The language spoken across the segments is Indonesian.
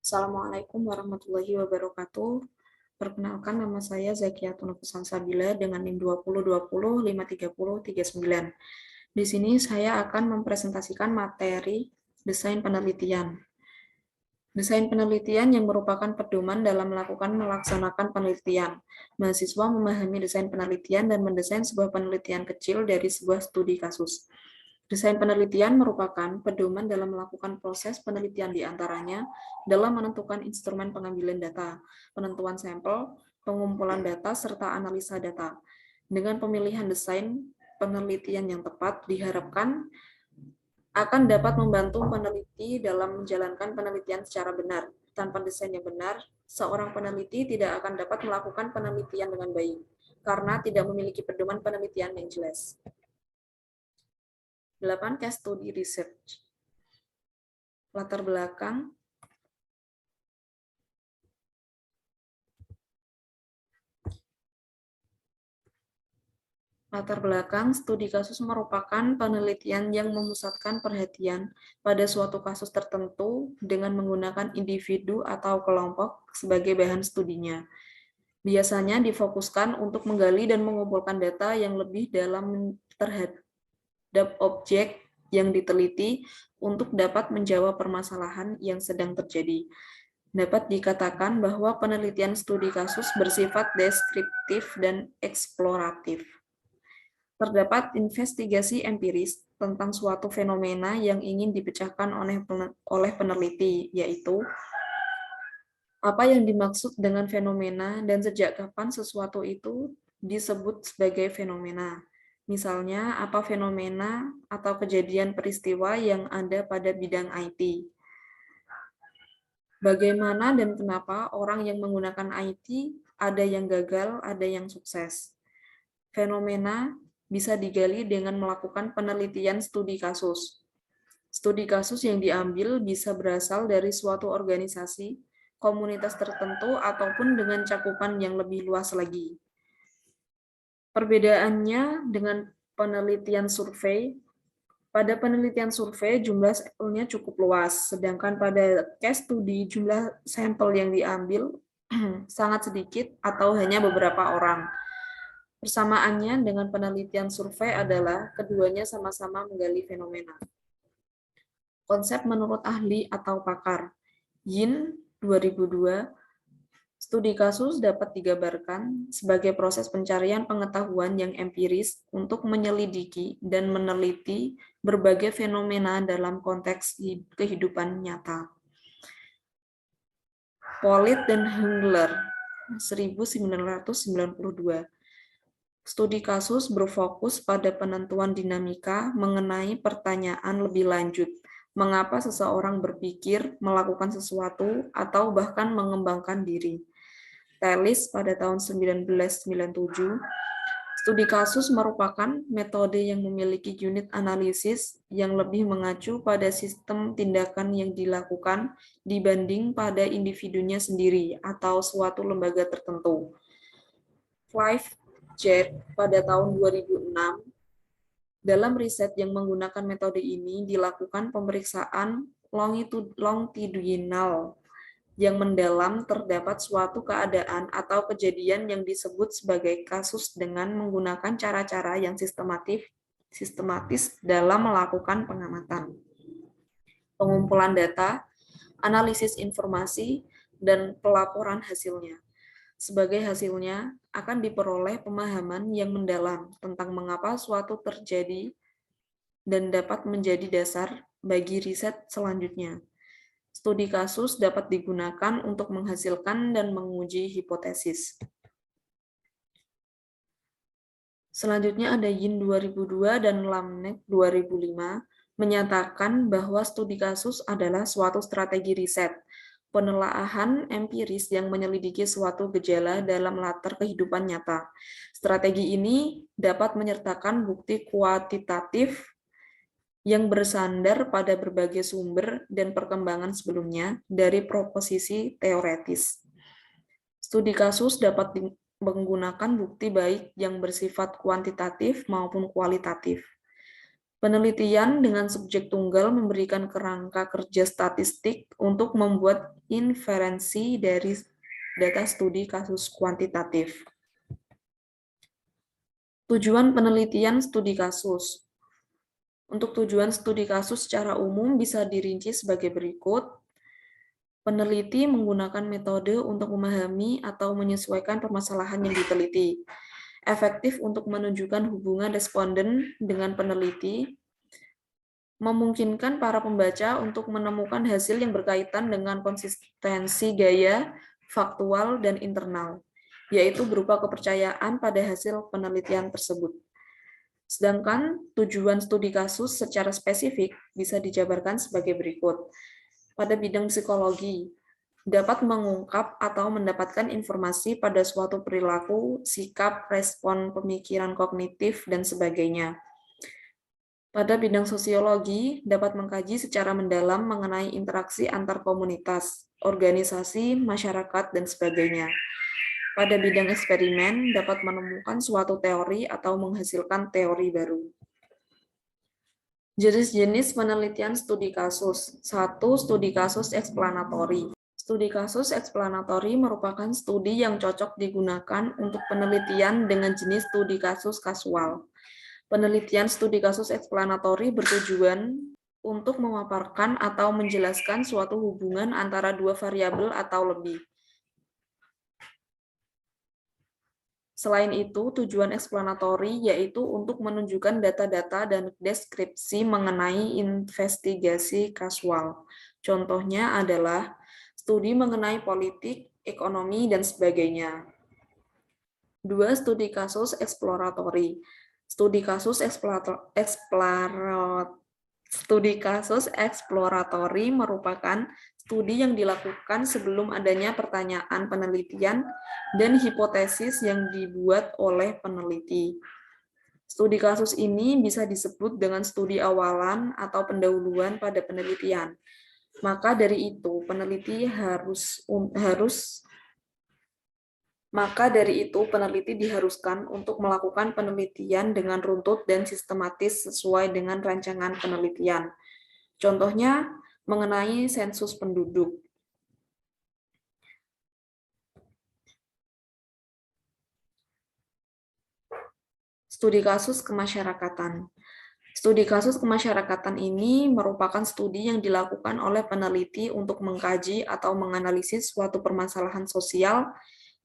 Assalamualaikum warahmatullahi wabarakatuh. Perkenalkan, nama saya Zakiatun Nufus-Salsabila dengan NIM 2020530339. Di sini saya akan mempresentasikan materi desain penelitian. Desain penelitian yang merupakan pedoman dalam melaksanakan penelitian. Mahasiswa memahami desain penelitian dan mendesain sebuah penelitian kecil dari sebuah studi kasus. Desain penelitian merupakan pedoman dalam melakukan proses penelitian di antaranya dalam menentukan instrumen pengambilan data, penentuan sampel, pengumpulan data, serta analisa data. Dengan pemilihan desain penelitian yang tepat, diharapkan akan dapat membantu peneliti dalam menjalankan penelitian secara benar. Tanpa desain yang benar, seorang peneliti tidak akan dapat melakukan penelitian dengan baik, karena tidak memiliki pedoman penelitian yang jelas. 8. Case study research. Latar belakang studi kasus merupakan penelitian yang memusatkan perhatian pada suatu kasus tertentu dengan menggunakan individu atau kelompok sebagai bahan studinya. Biasanya difokuskan untuk menggali dan mengumpulkan data yang lebih dalam terhadap objek yang diteliti untuk dapat menjawab permasalahan yang sedang terjadi. Dapat dikatakan bahwa penelitian studi kasus bersifat deskriptif dan eksploratif. Terdapat investigasi empiris tentang suatu fenomena yang ingin dipecahkan oleh peneliti, yaitu apa yang dimaksud dengan fenomena dan sejak kapan sesuatu itu disebut sebagai fenomena. Misalnya, apa fenomena atau kejadian peristiwa yang ada pada bidang IT. Bagaimana dan kenapa orang yang menggunakan IT ada yang gagal, ada yang sukses. Fenomena bisa digali dengan melakukan penelitian studi kasus. Studi kasus yang diambil bisa berasal dari suatu organisasi, komunitas tertentu, ataupun dengan cakupan yang lebih luas lagi. Perbedaannya dengan penelitian survei, pada penelitian survei jumlah sampelnya cukup luas, sedangkan pada case study jumlah sampel yang diambil sangat sedikit atau hanya beberapa orang. Persamaannya dengan penelitian survei adalah keduanya sama-sama menggali fenomena. Konsep menurut ahli atau pakar. Yin 2002, studi kasus dapat digambarkan sebagai proses pencarian pengetahuan yang empiris untuk menyelidiki dan meneliti berbagai fenomena dalam konteks kehidupan nyata. Pollitt dan Hengler 1992. Studi kasus berfokus pada penentuan dinamika mengenai pertanyaan lebih lanjut, mengapa seseorang berpikir, melakukan sesuatu, atau bahkan mengembangkan diri. Tellis pada tahun 1997, studi kasus merupakan metode yang memiliki unit analisis yang lebih mengacu pada sistem tindakan yang dilakukan dibanding pada individunya sendiri atau suatu lembaga tertentu. Clive Jack pada tahun 2006, dalam riset yang menggunakan metode ini dilakukan pemeriksaan longitudinal yang mendalam terdapat suatu keadaan atau kejadian yang disebut sebagai kasus dengan menggunakan cara-cara yang sistematis dalam melakukan pengamatan, pengumpulan data, analisis informasi, dan pelaporan hasilnya. Sebagai hasilnya, akan diperoleh pemahaman yang mendalam tentang mengapa suatu terjadi dan dapat menjadi dasar bagi riset selanjutnya. Studi kasus dapat digunakan untuk menghasilkan dan menguji hipotesis. Selanjutnya ada Yin 2002 dan Lamnek 2005 menyatakan bahwa studi kasus adalah suatu strategi riset, penelaahan empiris yang menyelidiki suatu gejala dalam latar kehidupan nyata. Strategi ini dapat menyertakan bukti kuantitatif yang bersandar pada berbagai sumber dan perkembangan sebelumnya dari proposisi teoretis. Studi kasus dapat menggunakan bukti baik yang bersifat kuantitatif maupun kualitatif. Penelitian dengan subjek tunggal memberikan kerangka kerja statistik untuk membuat inferensi dari data studi kasus kuantitatif. Tujuan penelitian studi kasus. Untuk tujuan studi kasus secara umum bisa dirinci sebagai berikut. Peneliti menggunakan metode untuk memahami atau menyesuaikan permasalahan yang diteliti. Efektif untuk menunjukkan hubungan responden dengan peneliti, memungkinkan para pembaca untuk menemukan hasil yang berkaitan dengan konsistensi gaya, faktual, dan internal, yaitu berupa kepercayaan pada hasil penelitian tersebut. Sedangkan tujuan studi kasus secara spesifik bisa dijabarkan sebagai berikut. Pada bidang psikologi, dapat mengungkap atau mendapatkan informasi pada suatu perilaku, sikap, respon, pemikiran kognitif, dan sebagainya. Pada bidang sosiologi, dapat mengkaji secara mendalam mengenai interaksi antar komunitas, organisasi, masyarakat, dan sebagainya. Pada bidang eksperimen, dapat menemukan suatu teori atau menghasilkan teori baru. Jenis-jenis penelitian studi kasus. 1. Studi kasus eksplanatori. Studi kasus eksplanatori merupakan studi yang cocok digunakan untuk penelitian dengan jenis studi kasus kasual. Penelitian studi kasus eksplanatori bertujuan untuk memaparkan atau menjelaskan suatu hubungan antara dua variabel atau lebih. Selain itu, tujuan eksplanatori yaitu untuk menunjukkan data-data dan deskripsi mengenai investigasi kasual. Contohnya adalah studi mengenai politik, ekonomi, dan sebagainya. 2. Studi kasus eksploratori. Studi kasus eksploratori merupakan studi yang dilakukan sebelum adanya pertanyaan penelitian dan hipotesis yang dibuat oleh peneliti. Studi kasus ini bisa disebut dengan studi awalan atau pendahuluan pada penelitian. Maka dari itu, peneliti diharuskan untuk melakukan penelitian dengan runtut dan sistematis sesuai dengan rancangan penelitian. Contohnya, mengenai sensus penduduk. Studi kasus kemasyarakatan. Studi kasus kemasyarakatan ini merupakan studi yang dilakukan oleh peneliti untuk mengkaji atau menganalisis suatu permasalahan sosial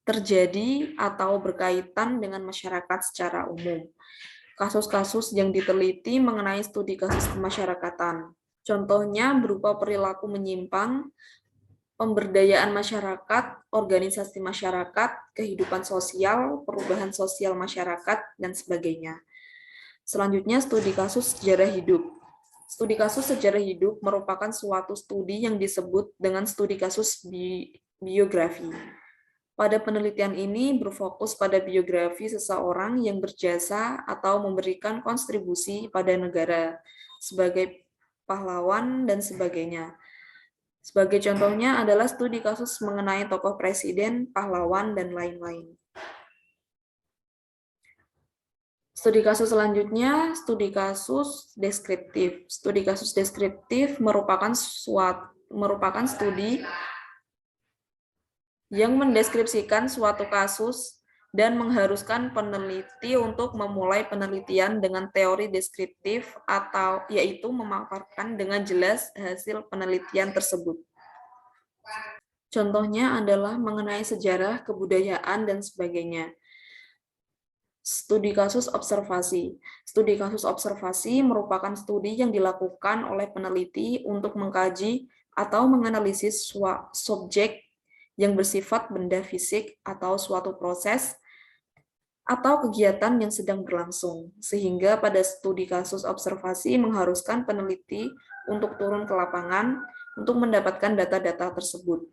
terjadi atau berkaitan dengan masyarakat secara umum. Kasus-kasus yang diteliti mengenai studi kasus kemasyarakatan. Contohnya berupa perilaku menyimpang, pemberdayaan masyarakat, organisasi masyarakat, kehidupan sosial, perubahan sosial masyarakat, dan sebagainya. Selanjutnya, studi kasus sejarah hidup. Studi kasus sejarah hidup merupakan suatu studi yang disebut dengan studi kasus biografi. Pada penelitian ini berfokus pada biografi seseorang yang berjasa atau memberikan kontribusi pada negara sebagai pahlawan dan sebagainya. Sebagai contohnya adalah studi kasus mengenai tokoh presiden, pahlawan, dan lain-lain. Studi kasus selanjutnya, studi kasus deskriptif. Studi kasus deskriptif merupakan studi yang mendeskripsikan suatu kasus dan mengharuskan peneliti untuk memulai penelitian dengan teori deskriptif atau yaitu memaparkan dengan jelas hasil penelitian tersebut. Contohnya adalah mengenai sejarah, kebudayaan, dan sebagainya. Studi kasus observasi. Studi kasus observasi merupakan studi yang dilakukan oleh peneliti untuk mengkaji atau menganalisis subjek yang bersifat benda fisik atau suatu proses atau kegiatan yang sedang berlangsung, sehingga pada studi kasus observasi mengharuskan peneliti untuk turun ke lapangan untuk mendapatkan data-data tersebut.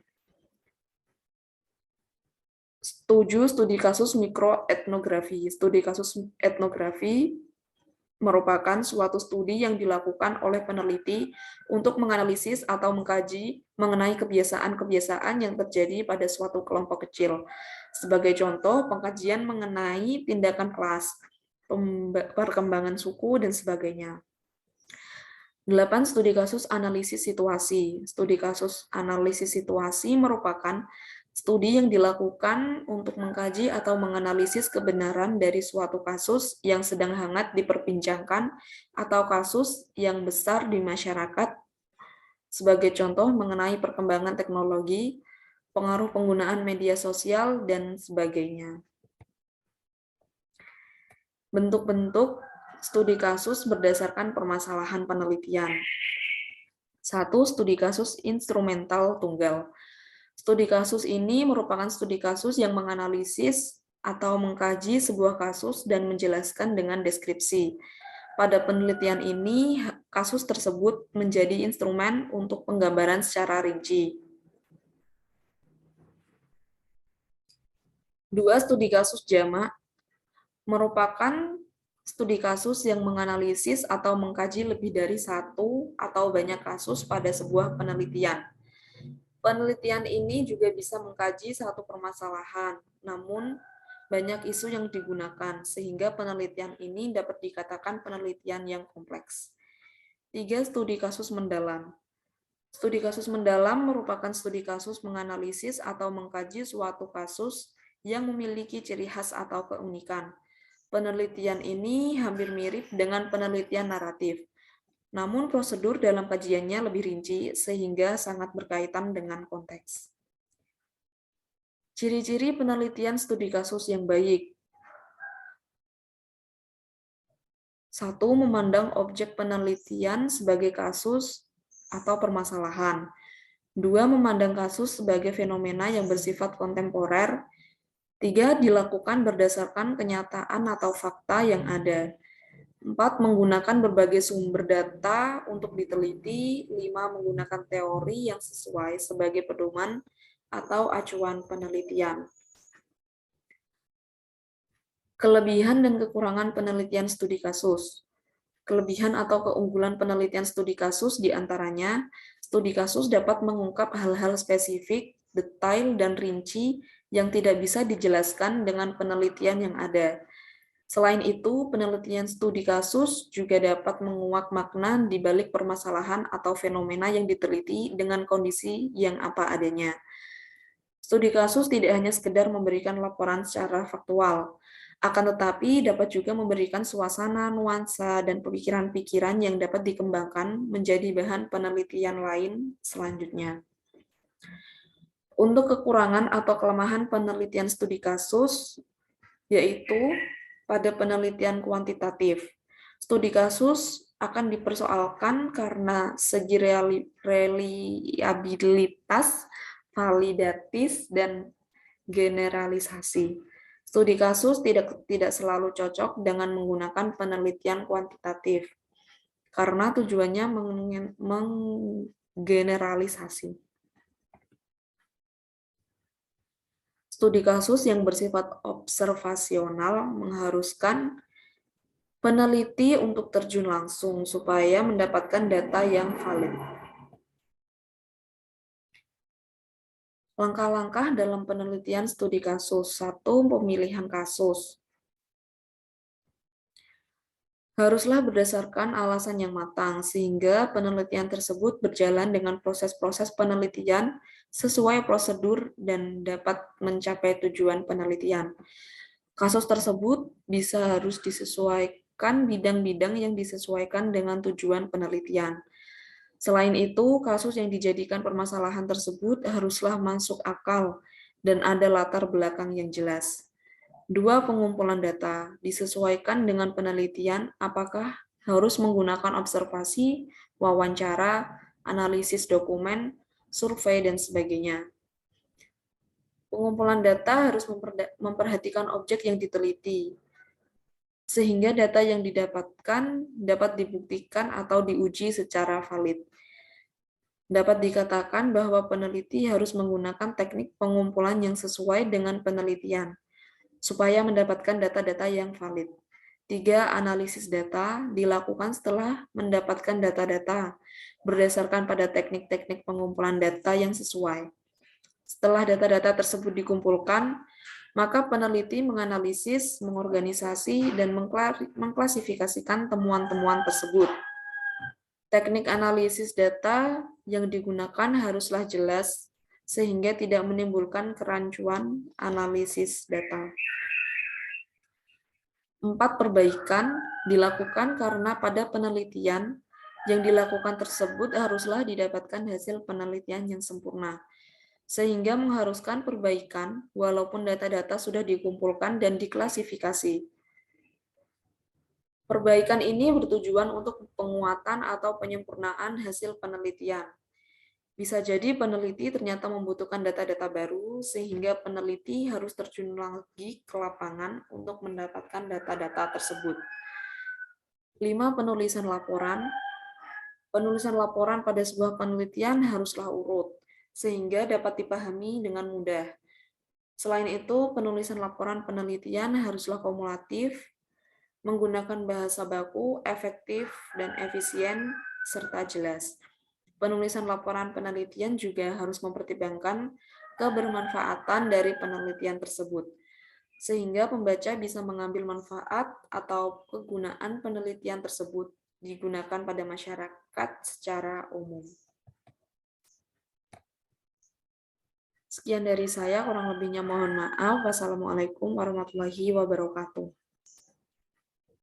7. Studi kasus mikroetnografi. Studi kasus etnografi merupakan suatu studi yang dilakukan oleh peneliti untuk menganalisis atau mengkaji mengenai kebiasaan-kebiasaan yang terjadi pada suatu kelompok kecil. Sebagai contoh, pengkajian mengenai tindakan kelas, perkembangan suku, dan sebagainya. 8. Studi kasus analisis situasi. Studi kasus analisis situasi merupakan studi yang dilakukan untuk mengkaji atau menganalisis kebenaran dari suatu kasus yang sedang hangat diperbincangkan atau kasus yang besar di masyarakat, sebagai contoh mengenai perkembangan teknologi, pengaruh penggunaan media sosial, dan sebagainya. Bentuk-bentuk studi kasus berdasarkan permasalahan penelitian. 1. Studi kasus instrumental tunggal. Studi kasus ini merupakan studi kasus yang menganalisis atau mengkaji sebuah kasus dan menjelaskan dengan deskripsi. Pada penelitian ini, kasus tersebut menjadi instrumen untuk penggambaran secara rinci. 2. Studi kasus jamak merupakan studi kasus yang menganalisis atau mengkaji lebih dari satu atau banyak kasus pada sebuah penelitian. Penelitian ini juga bisa mengkaji satu permasalahan, namun banyak isu yang digunakan, sehingga penelitian ini dapat dikatakan penelitian yang kompleks. 3. Studi kasus mendalam. Studi kasus mendalam merupakan studi kasus menganalisis atau mengkaji suatu kasus yang memiliki ciri khas atau keunikan. Penelitian ini hampir mirip dengan penelitian naratif, namun prosedur dalam kajiannya lebih rinci sehingga sangat berkaitan dengan konteks. Ciri-ciri penelitian studi kasus yang baik. 1. Memandang objek penelitian sebagai kasus atau permasalahan. 2. Memandang kasus sebagai fenomena yang bersifat kontemporer. 3. Dilakukan berdasarkan kenyataan atau fakta yang ada. 4. Menggunakan berbagai sumber data untuk diteliti. 5. Menggunakan teori yang sesuai sebagai pedoman atau acuan penelitian. Kelebihan dan kekurangan penelitian studi kasus. Kelebihan atau keunggulan penelitian studi kasus diantaranya, studi kasus dapat mengungkap hal-hal spesifik, detail, dan rinci yang tidak bisa dijelaskan dengan penelitian yang ada. Selain itu, penelitian studi kasus juga dapat menguak makna di balik permasalahan atau fenomena yang diteliti dengan kondisi yang apa adanya. Studi kasus tidak hanya sekedar memberikan laporan secara faktual, akan tetapi dapat juga memberikan suasana, nuansa, dan pikiran-pikiran yang dapat dikembangkan menjadi bahan penelitian lain selanjutnya. Untuk kekurangan atau kelemahan penelitian studi kasus, yaitu pada penelitian kuantitatif. Studi kasus akan dipersoalkan karena segi reliabilitas, validatis, dan generalisasi. Studi kasus tidak selalu cocok dengan menggunakan penelitian kuantitatif, karena tujuannya menggeneralisasi. Studi kasus yang bersifat observasional mengharuskan peneliti untuk terjun langsung supaya mendapatkan data yang valid. Langkah-langkah dalam penelitian studi kasus. 1. Pemilihan kasus. Haruslah berdasarkan alasan yang matang, sehingga penelitian tersebut berjalan dengan proses-proses penelitian sesuai prosedur dan dapat mencapai tujuan penelitian. Kasus tersebut harus disesuaikan bidang-bidang yang disesuaikan dengan tujuan penelitian. Selain itu, kasus yang dijadikan permasalahan tersebut haruslah masuk akal dan ada latar belakang yang jelas. 2. Pengumpulan data disesuaikan dengan penelitian, apakah harus menggunakan observasi, wawancara, analisis dokumen, survei, dan sebagainya. Pengumpulan data harus memperhatikan objek yang diteliti, sehingga data yang didapatkan dapat dibuktikan atau diuji secara valid. Dapat dikatakan bahwa peneliti harus menggunakan teknik pengumpulan yang sesuai dengan penelitian, supaya mendapatkan data-data yang valid. 3. Analisis data dilakukan setelah mendapatkan data-data berdasarkan pada teknik-teknik pengumpulan data yang sesuai. Setelah data-data tersebut dikumpulkan, maka peneliti menganalisis, mengorganisasi, dan mengklasifikasikan temuan-temuan tersebut. Teknik analisis data yang digunakan haruslah jelas sehingga tidak menimbulkan kerancuan analisis data. 4. Perbaikan dilakukan karena pada penelitian yang dilakukan tersebut haruslah didapatkan hasil penelitian yang sempurna, sehingga mengharuskan perbaikan walaupun data-data sudah dikumpulkan dan diklasifikasi. Perbaikan ini bertujuan untuk penguatan atau penyempurnaan hasil penelitian. Bisa jadi peneliti ternyata membutuhkan data-data baru, sehingga peneliti harus terjun lagi ke lapangan untuk mendapatkan data-data tersebut. 5. Penulisan laporan. Penulisan laporan pada sebuah penelitian haruslah urut, sehingga dapat dipahami dengan mudah. Selain itu, penulisan laporan penelitian haruslah kumulatif, menggunakan bahasa baku, efektif, dan efisien, serta jelas. Penulisan laporan penelitian juga harus mempertimbangkan kebermanfaatan dari penelitian tersebut, sehingga pembaca bisa mengambil manfaat atau kegunaan penelitian tersebut digunakan pada masyarakat secara umum. Sekian dari saya, kurang lebihnya mohon maaf. Wassalamualaikum warahmatullahi wabarakatuh.